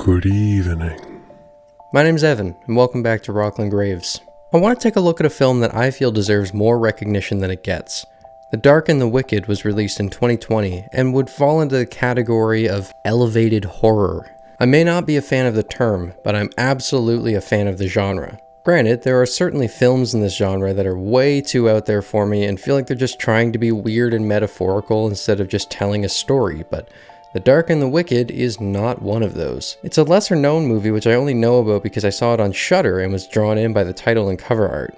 Good evening. My name's Evan, and welcome back to Rockland Graves. I want to take a look at a film that I feel deserves more recognition than it gets. The Dark and the Wicked was released in 2020 and would fall into the category of elevated horror. I may not be a fan of the term, but I'm absolutely a fan of the genre. Granted, there are certainly films in this genre that are way too out there for me and feel like they're just trying to be weird and metaphorical instead of just telling a story, but The Dark and the Wicked is not one of those. It's a lesser known movie which I only know about because I saw it on Shudder and was drawn in by the title and cover art.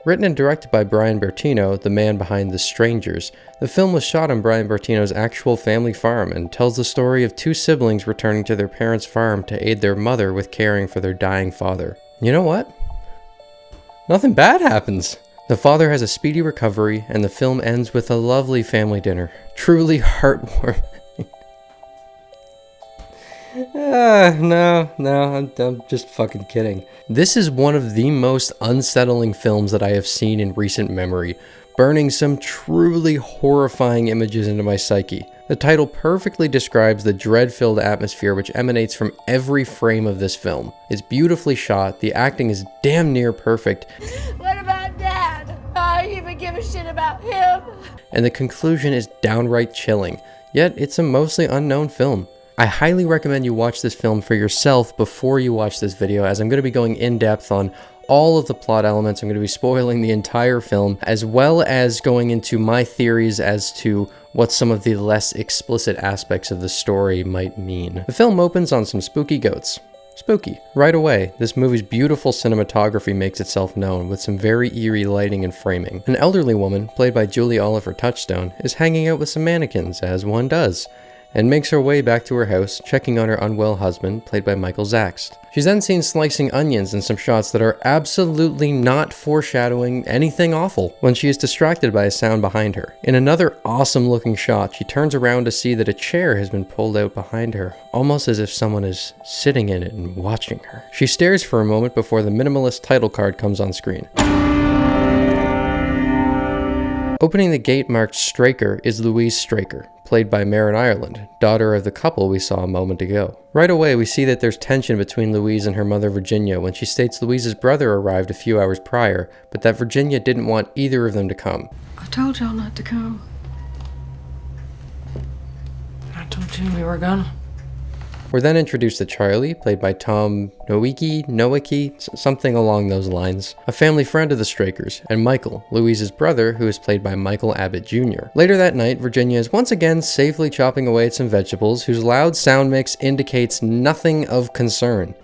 Written and directed by Brian Bertino, the man behind The Strangers, the film was shot on Brian Bertino's actual family farm and tells the story of two siblings returning to their parents' farm to aid their mother with caring for their dying father. You know what? Nothing bad happens. The father has a speedy recovery and the film ends with a lovely family dinner. Truly heartwarming. No, I'm just fucking kidding. This is one of the most unsettling films that I have seen in recent memory, burning some truly horrifying images into my psyche. The title perfectly describes the dread-filled atmosphere which emanates from every frame of this film. It's beautifully shot, the acting is damn near perfect. What about Dad? I even give a shit about him. And the conclusion is downright chilling, yet it's a mostly unknown film. I highly recommend you watch this film for yourself before you watch this video, as I'm going to be going in depth on all of the plot elements. I'm going to be spoiling the entire film, as well as going into my theories as to what some of the less explicit aspects of the story might mean. The film opens on some spooky goats. Spooky. Right away, this movie's beautiful cinematography makes itself known with some very eerie lighting and framing. An elderly woman, played by Julie Oliver Touchstone, is hanging out with some mannequins, as one does, and makes her way back to her house, checking on her unwell husband, played by Michael Zaxt. She's then seen slicing onions in some shots that are absolutely not foreshadowing anything awful, when she is distracted by a sound behind her. In another awesome looking shot, she turns around to see that a chair has been pulled out behind her, almost as if someone is sitting in it and watching her. She stares for a moment before the minimalist title card comes on screen. Opening the gate marked Straker is Louise Straker, played by Maren Ireland, daughter of the couple we saw a moment ago. Right away, we see that there's tension between Louise and her mother Virginia when she states Louise's brother arrived a few hours prior, but that Virginia didn't want either of them to come. I told y'all not to come. I told you we were gonna. We're then introduced to Charlie, played by Tom Nowicki, something along those lines, a family friend of the Strakers, and Michael, Louise's brother, who is played by Michael Abbott Jr. Later that night, Virginia is once again safely chopping away at some vegetables whose loud sound mix indicates nothing of concern.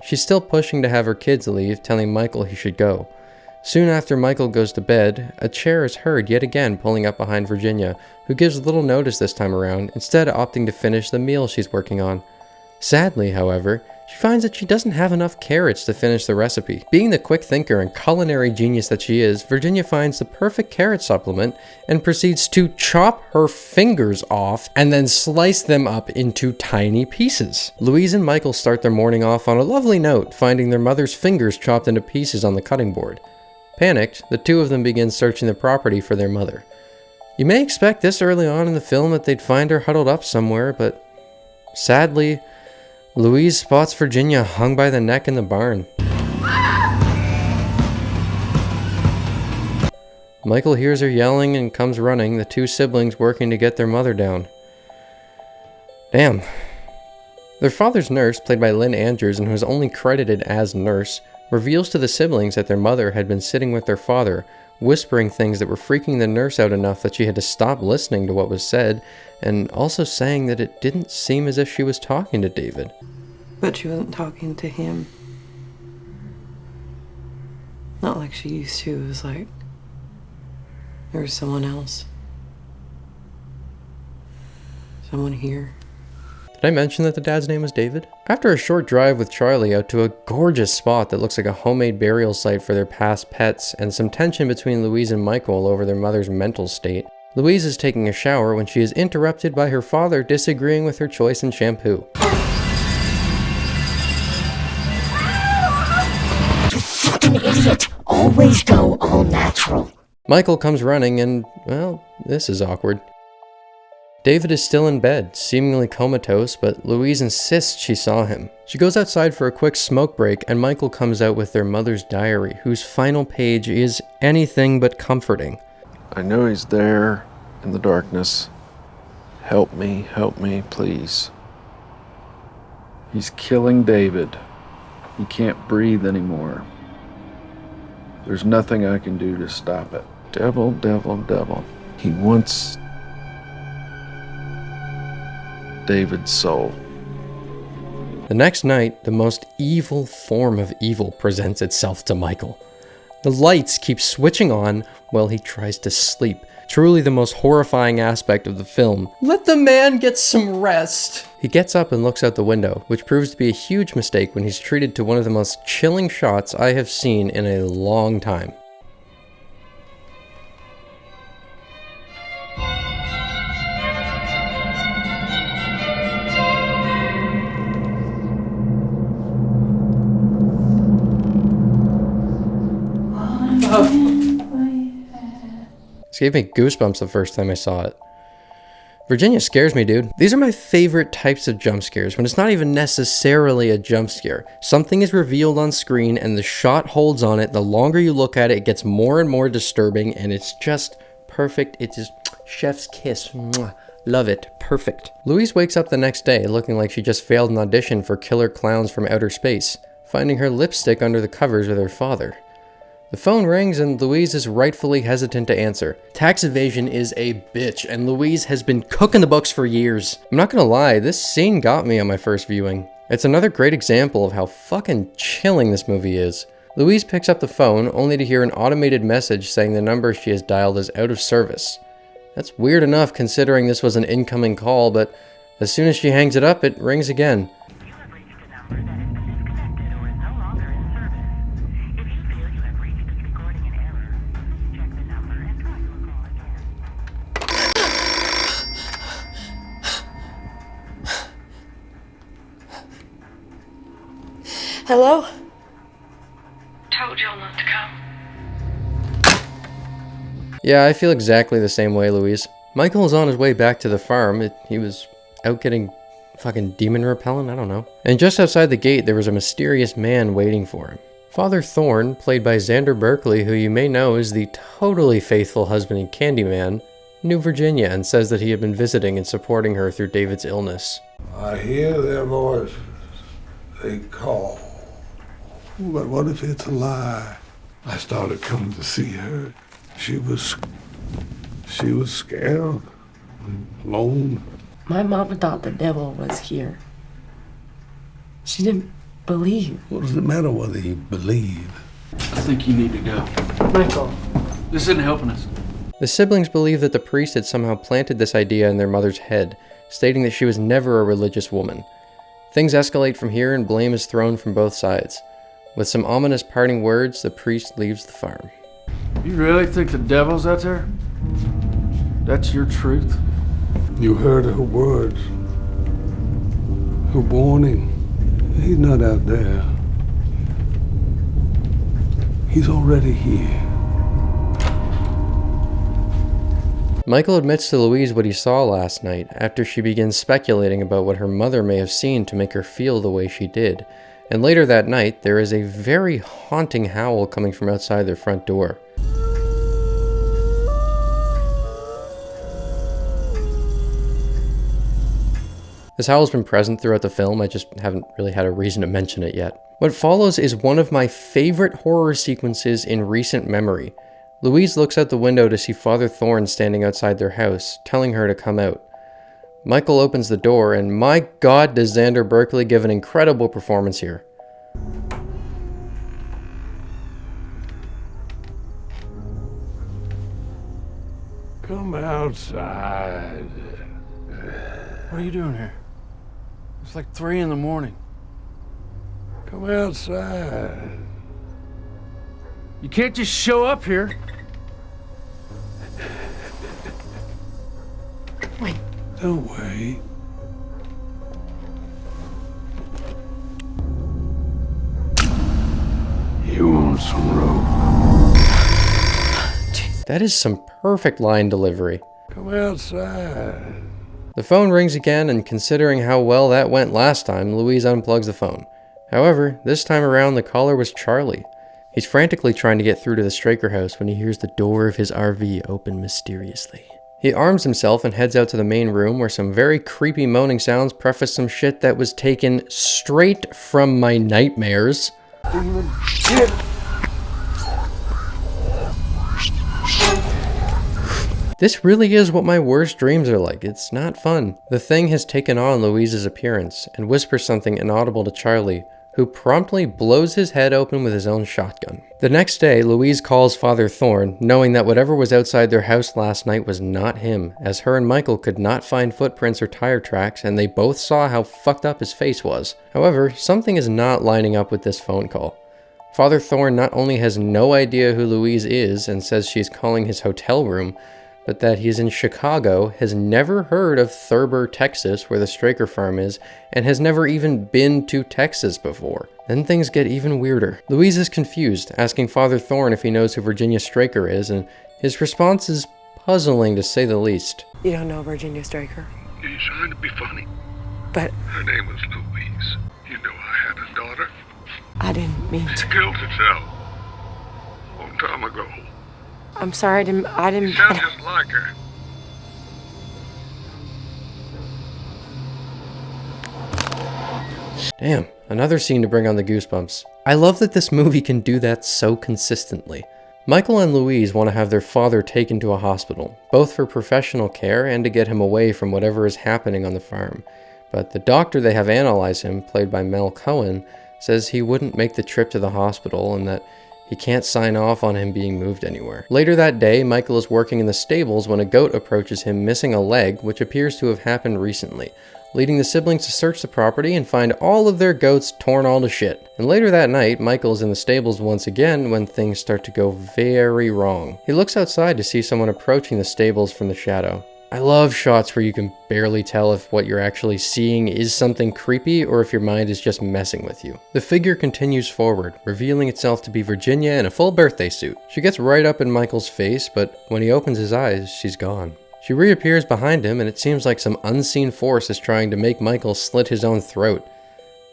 She's still pushing to have her kids leave, telling Michael he should go. Soon after Michael goes to bed, a chair is heard yet again pulling up behind Virginia, who gives little notice this time around, instead opting to finish the meal she's working on. Sadly, however, she finds that she doesn't have enough carrots to finish the recipe. Being the quick thinker and culinary genius that she is, Virginia finds the perfect carrot supplement and proceeds to chop her fingers off and then slice them up into tiny pieces. Louise and Michael start their morning off on a lovely note, finding their mother's fingers chopped into pieces on the cutting board. Panicked, the two of them begin searching the property for their mother. You may expect this early on in the film that they'd find her huddled up somewhere, but sadly, Louise spots Virginia hung by the neck in the barn. Michael hears her yelling and comes running, the two siblings working to get their mother down. Damn. Their father's nurse, played by Lynn Andrews and who is only credited as nurse, reveals to the siblings that their mother had been sitting with their father, whispering things that were freaking the nurse out enough that she had to stop listening to what was said, and also saying that it didn't seem as if she was talking to David. But she wasn't talking to him. Not like she used to. It was like there was someone else. Someone here. Did I mention that the dad's name was David? After a short drive with Charlie out to a gorgeous spot that looks like a homemade burial site for their past pets, and some tension between Louise and Michael over their mother's mental state, Louise is taking a shower when she is interrupted by her father disagreeing with her choice in shampoo. You fucking idiot! Always go all natural. Michael comes running and, well, this is awkward. David is still in bed, seemingly comatose, but Louise insists she saw him. She goes outside for a quick smoke break, and Michael comes out with their mother's diary, whose final page is anything but comforting. I know he's there in the darkness. Help me, please. He's killing David. He can't breathe anymore. There's nothing I can do to stop it. Devil, devil, devil. He wants David's soul. The next night, the most evil form of evil presents itself to Michael. The lights keep switching on while he tries to sleep. Truly the most horrifying aspect of the film. Let the man get some rest! He gets up and looks out the window, which proves to be a huge mistake when he's treated to one of the most chilling shots I have seen in a long time. This gave me goosebumps the first time I saw it. Virginia scares me, dude. These are my favorite types of jump scares, when it's not even necessarily a jump scare. Something is revealed on screen and the shot holds on it. The longer you look at it, it gets more and more disturbing, and it's just perfect. It's just chef's kiss. Mwah. Love it. Perfect. Louise wakes up the next day looking like she just failed an audition for Killer Clowns from Outer Space, finding her lipstick under the covers with her father. The phone rings and Louise is rightfully hesitant to answer. Tax evasion is a bitch, and Louise has been cooking the books for years. I'm not gonna lie, this scene got me on my first viewing. It's another great example of how fucking chilling this movie is. Louise picks up the phone only to hear an automated message saying the number she has dialed is out of service. That's weird enough considering this was an incoming call, but as soon as she hangs it up, it rings again. Hello? Told y'all not to come. Yeah, I feel exactly the same way, Louise. Michael is on his way back to the farm. He was out getting fucking demon repellent, I don't know. And just outside the gate, there was a mysterious man waiting for him. Father Thorne, played by Xander Berkeley, who you may know is the totally faithful husband in Candyman, knew Virginia and says that he had been visiting and supporting her through David's illness. I hear their voices. They call. But what if it's a lie? I started coming to see her. She was scared, alone. My mama thought the devil was here. She didn't believe. What does it matter whether you believe? I think you need to go. Michael. This isn't helping us. The siblings believe that the priest had somehow planted this idea in their mother's head, stating that she was never a religious woman. Things escalate from here and blame is thrown from both sides. With some ominous parting words, the priest leaves the farm. You really think the devil's out there? That's your truth? You heard her words. Her warning. He's not out there. He's already here. Michael admits to Louise what he saw last night after she begins speculating about what her mother may have seen to make her feel the way she did. And later that night, there is a very haunting howl coming from outside their front door. This howl has been present throughout the film, I just haven't really had a reason to mention it yet. What follows is one of my favorite horror sequences in recent memory. Louise looks out the window to see Father Thorne standing outside their house, telling her to come out. Michael opens the door, and my god does Xander Berkeley give an incredible performance here. Come outside. What are you doing here? It's like 3 in the morning. Come outside. You can't just show up here. Wait. Don't wait. You want some rope? That is some perfect line delivery. Come outside. The phone rings again, and considering how well that went last time, Louise unplugs the phone. However, this time around the caller was Charlie. He's frantically trying to get through to the Straker house when he hears the door of his RV open mysteriously. He arms himself and heads out to the main room where some very creepy moaning sounds preface some shit that was taken straight from my nightmares. This really is what my worst dreams are like. It's not fun. The thing has taken on Louise's appearance and whispers something inaudible to Charlie, who promptly blows his head open with his own shotgun. The next day, Louise calls Father Thorne, knowing that whatever was outside their house last night was not him, as her and Michael could not find footprints or tire tracks, and they both saw how fucked up his face was. However, something is not lining up with this phone call. Father Thorne not only has no idea who Louise is and says she's calling his hotel room, but that he's in Chicago, has never heard of Thurber, Texas, where the Straker farm is, and has never even been to Texas before. Then things get even weirder. Louise is confused, asking Father Thorne if he knows who Virginia Straker is, and his response is puzzling to say the least. You don't know Virginia Straker? You're trying to be funny. But Her name was Louise. You know I had a daughter. I didn't mean She to. killed herself a long time ago. I'm sorry, I didn't. You sound just like her. Damn, another scene to bring on the goosebumps. I love that this movie can do that so consistently. Michael and Louise want to have their father taken to a hospital, both for professional care and to get him away from whatever is happening on the farm. But the doctor they have analyze him, played by Mel Cohen, says he wouldn't make the trip to the hospital and that he can't sign off on him being moved anywhere. Later that day, Michael is working in the stables when a goat approaches him missing a leg, which appears to have happened recently, leading the siblings to search the property and find all of their goats torn all to shit. And later that night, Michael is in the stables once again when things start to go very wrong. He looks outside to see someone approaching the stables from the shadow. I love shots where you can barely tell if what you're actually seeing is something creepy or if your mind is just messing with you. The figure continues forward, revealing itself to be Virginia in a full birthday suit. She gets right up in Michael's face, but when he opens his eyes, she's gone. She reappears behind him, and it seems like some unseen force is trying to make Michael slit his own throat.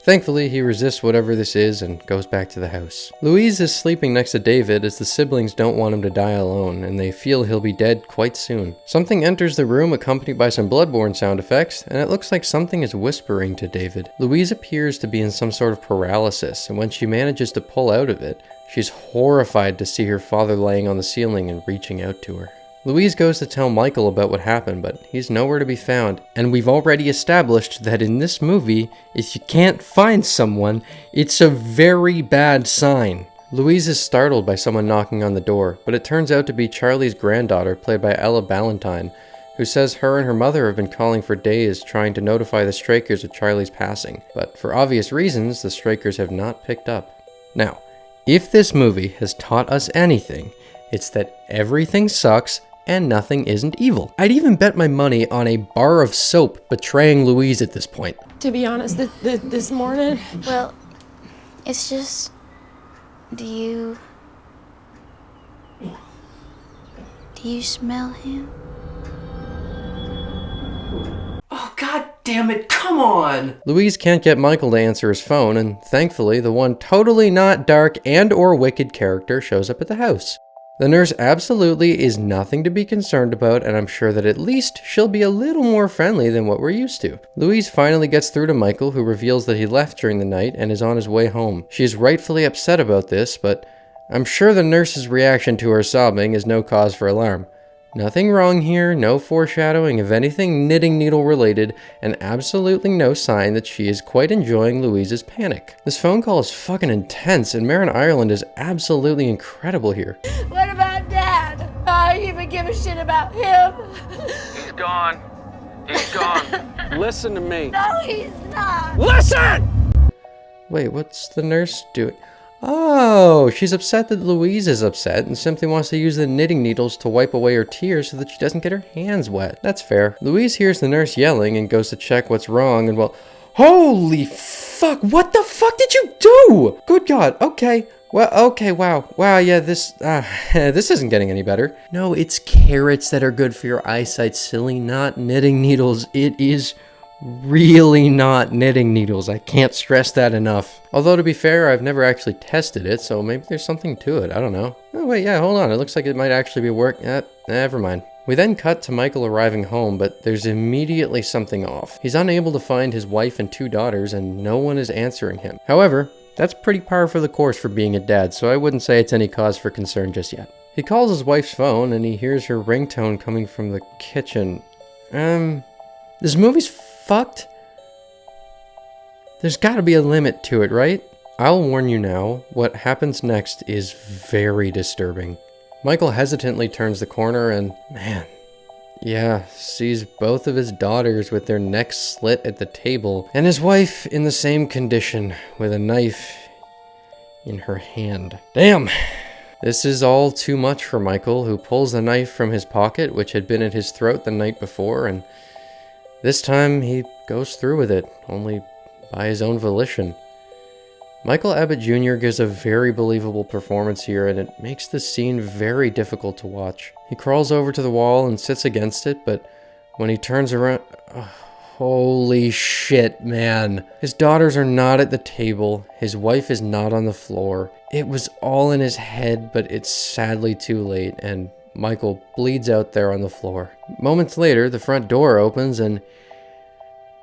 Thankfully, he resists whatever this is and goes back to the house. Louise is sleeping next to David as the siblings don't want him to die alone, and they feel he'll be dead quite soon. Something enters the room accompanied by some bloodborne sound effects, and it looks like something is whispering to David. Louise appears to be in some sort of paralysis, and when she manages to pull out of it, she's horrified to see her father laying on the ceiling and reaching out to her. Louise goes to tell Michael about what happened, but he's nowhere to be found. And we've already established that in this movie, if you can't find someone, it's a very bad sign. Louise is startled by someone knocking on the door, but it turns out to be Charlie's granddaughter, played by Ella Ballantine, who says her and her mother have been calling for days trying to notify the Strakers of Charlie's passing. But for obvious reasons, the Strakers have not picked up. Now, if this movie has taught us anything, it's that everything sucks and nothing isn't evil. I'd even bet my money on a bar of soap betraying Louise at this point. To be honest, this morning, Well, it's just. Do you smell him? Oh, god damn it, come on! Louise can't get Michael to answer his phone, and thankfully the one totally not dark and or wicked character shows up at the house. The nurse absolutely is nothing to be concerned about, and I'm sure that at least she'll be a little more friendly than what we're used to. Louise finally gets through to Michael, who reveals that he left during the night and is on his way home. She is rightfully upset about this, but I'm sure the nurse's reaction to her sobbing is no cause for alarm. Nothing wrong here, no foreshadowing of anything knitting needle related, and absolutely no sign that she is quite enjoying Louise's panic. This phone call is fucking intense, and Marin Ireland is absolutely incredible here. what about Dad? I even give a shit about him. He's gone. He's gone. Listen to me. No, he's not. Listen! Wait, what's the nurse doing? Oh, she's upset that Louise is upset and simply wants to use the knitting needles to wipe away her tears so that she doesn't get her hands wet. That's fair. Louise hears the nurse yelling and goes to check what's wrong, and well, holy fuck, what the fuck did you do? Good God, okay, Well, okay, wow, yeah, this this isn't getting any better. No, it's carrots that are good for your eyesight, silly, not knitting needles. It is really not knitting needles. I can't stress that enough. Although, to be fair, I've never actually tested it, so maybe there's something to it. I don't know. Oh, wait, yeah, hold on. It looks like it might actually be never mind. We then cut to Michael arriving home, but there's immediately something off. He's unable to find his wife and 2 daughters, and no one is answering him. However, that's pretty par for the course for being a dad, so I wouldn't say it's any cause for concern just yet. He calls his wife's phone, and he hears her ringtone coming from the kitchen. This movie's fucked? There's gotta be a limit to it, right? I'll warn you now, what happens next is very disturbing. Michael hesitantly turns the corner and, man, yeah, sees both of his daughters with their necks slit at the table, and his wife in the same condition, with a knife in her hand. Damn! This is all too much for Michael, who pulls the knife from his pocket, which had been at his throat the night before, and this time he goes through with it, only by his own volition. Michael Abbott Jr. gives a very believable performance here, and it makes the scene very difficult to watch. He crawls over to the wall and sits against it, but when he turns around... holy shit, man. His daughters are not at the table, his wife is not on the floor. It was all in his head, but it's sadly too late, and Michael bleeds out there on the floor. Moments later, the front door opens, and...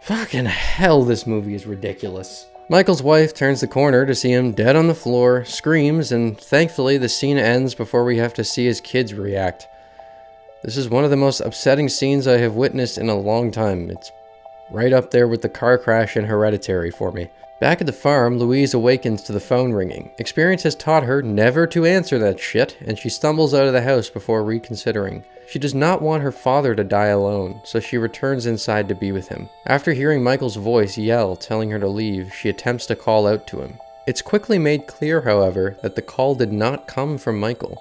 fucking hell, this movie is ridiculous. Michael's wife turns the corner to see him dead on the floor, screams, and thankfully the scene ends before we have to see his kids react. This is one of the most upsetting scenes I have witnessed in a long time. It's right up there with the car crash in Hereditary for me. Back at the farm, Louise awakens to the phone ringing. Experience has taught her never to answer that shit, and she stumbles out of the house before reconsidering. She does not want her father to die alone, so she returns inside to be with him. After hearing Michael's voice yell, telling her to leave, she attempts to call out to him. It's quickly made clear, however, that the call did not come from Michael.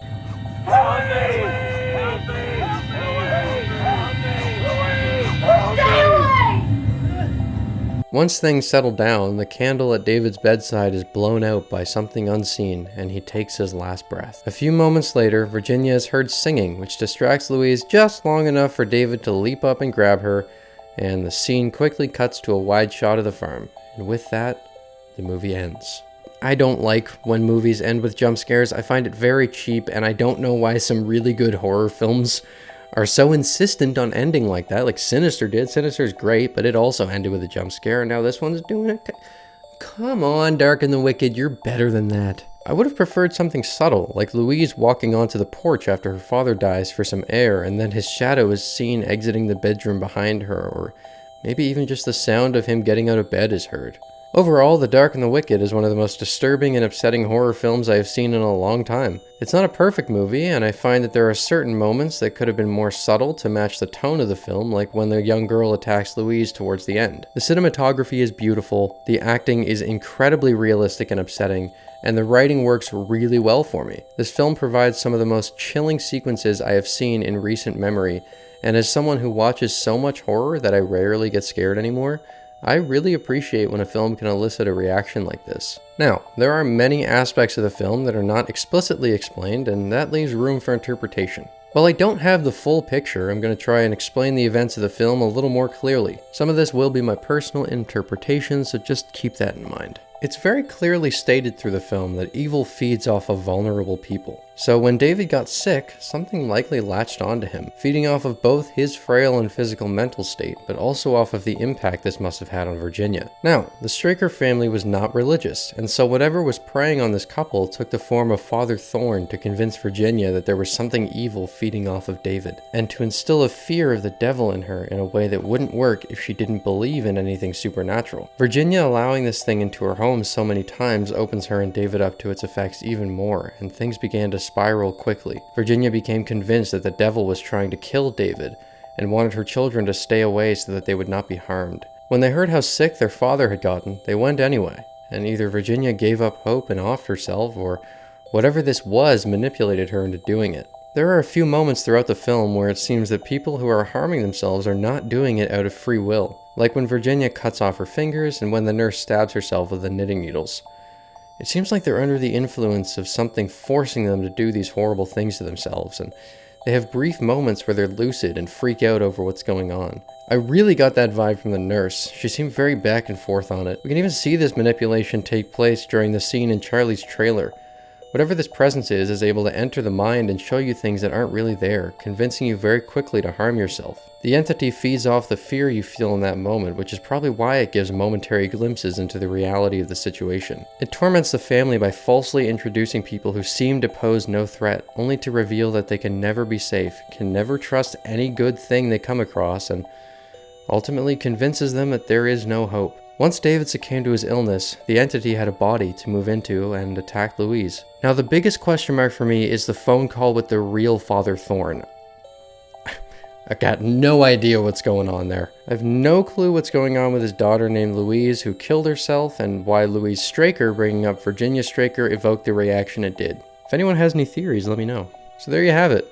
Once things settle down, the candle at David's bedside is blown out by something unseen, and he takes his last breath. A few moments later, Virginia is heard singing, which distracts Louise just long enough for David to leap up and grab her, and the scene quickly cuts to a wide shot of the farm. And with that, the movie ends. I don't like when movies end with jump scares. I find it very cheap, and I don't know why some really good horror films are so insistent on ending like that. Like Sinister did. Sinister's great, but it also ended with a jump scare, and now this one's doing it. Come on, Dark and the Wicked, you're better than that. I would have preferred something subtle, like Louise walking onto the porch after her father dies for some air, and then his shadow is seen exiting the bedroom behind her, or maybe even just the sound of him getting out of bed is heard. Overall, The Dark and the Wicked is one of the most disturbing and upsetting horror films I have seen in a long time. It's not a perfect movie, and I find that there are certain moments that could have been more subtle to match the tone of the film, like when the young girl attacks Louise towards the end. The cinematography is beautiful, the acting is incredibly realistic and upsetting, and the writing works really well for me. This film provides some of the most chilling sequences I have seen in recent memory, and as someone who watches so much horror that I rarely get scared anymore, I really appreciate when a film can elicit a reaction like this. Now, there are many aspects of the film that are not explicitly explained, and that leaves room for interpretation. While I don't have the full picture, I'm going to try and explain the events of the film a little more clearly. Some of this will be my personal interpretation, so just keep that in mind. It's very clearly stated through the film that evil feeds off of vulnerable people. So when David got sick, something likely latched onto him, feeding off of both his frail and physical mental state, but also off of the impact this must have had on Virginia. Now, the Straker family was not religious, and so whatever was preying on this couple took the form of Father Thorn to convince Virginia that there was something evil feeding off of David, and to instill a fear of the devil in her in a way that wouldn't work if she didn't believe in anything supernatural. Virginia allowing this thing into her home so many times opens her and David up to its effects even more, and things began to spiral quickly. Virginia became convinced that the devil was trying to kill David, and wanted her children to stay away so that they would not be harmed. When they heard how sick their father had gotten, they went anyway, and either Virginia gave up hope and offed herself, or whatever this was manipulated her into doing it. There are a few moments throughout the film where it seems that people who are harming themselves are not doing it out of free will, like when Virginia cuts off her fingers and when the nurse stabs herself with the knitting needles. It seems like they're under the influence of something forcing them to do these horrible things to themselves, and they have brief moments where they're lucid and freak out over what's going on. I really got that vibe from the nurse. She seemed very back and forth on it. We can even see this manipulation take place during the scene in Charlie's trailer. Whatever this presence is able to enter the mind and show you things that aren't really there, convincing you very quickly to harm yourself. The entity feeds off the fear you feel in that moment, which is probably why it gives momentary glimpses into the reality of the situation. It torments the family by falsely introducing people who seem to pose no threat, only to reveal that they can never be safe, can never trust any good thing they come across, and ultimately convinces them that there is no hope. Once David succumbed to his illness, the entity had a body to move into and attack Louise. Now the biggest question mark for me is the phone call with the real Father Thorne. I got no idea what's going on there. I have no clue what's going on with his daughter named Louise who killed herself, and why Louise Straker bringing up Virginia Straker evoked the reaction it did. If anyone has any theories, let me know. So there you have it.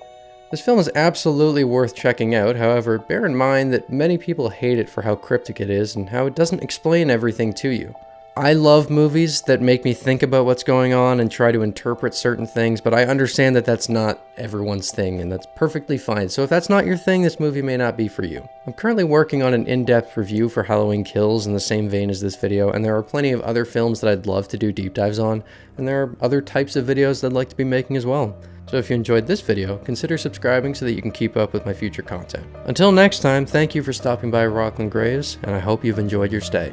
This film is absolutely worth checking out, however, bear in mind that many people hate it for how cryptic it is and how it doesn't explain everything to you. I love movies that make me think about what's going on and try to interpret certain things, but I understand that that's not everyone's thing, and that's perfectly fine. So if that's not your thing, this movie may not be for you. I'm currently working on an in-depth review for Halloween Kills in the same vein as this video, and there are plenty of other films that I'd love to do deep dives on, and there are other types of videos that I'd like to be making as well. So if you enjoyed this video, consider subscribing so that you can keep up with my future content. Until next time, thank you for stopping by Rockland Graves, and I hope you've enjoyed your stay.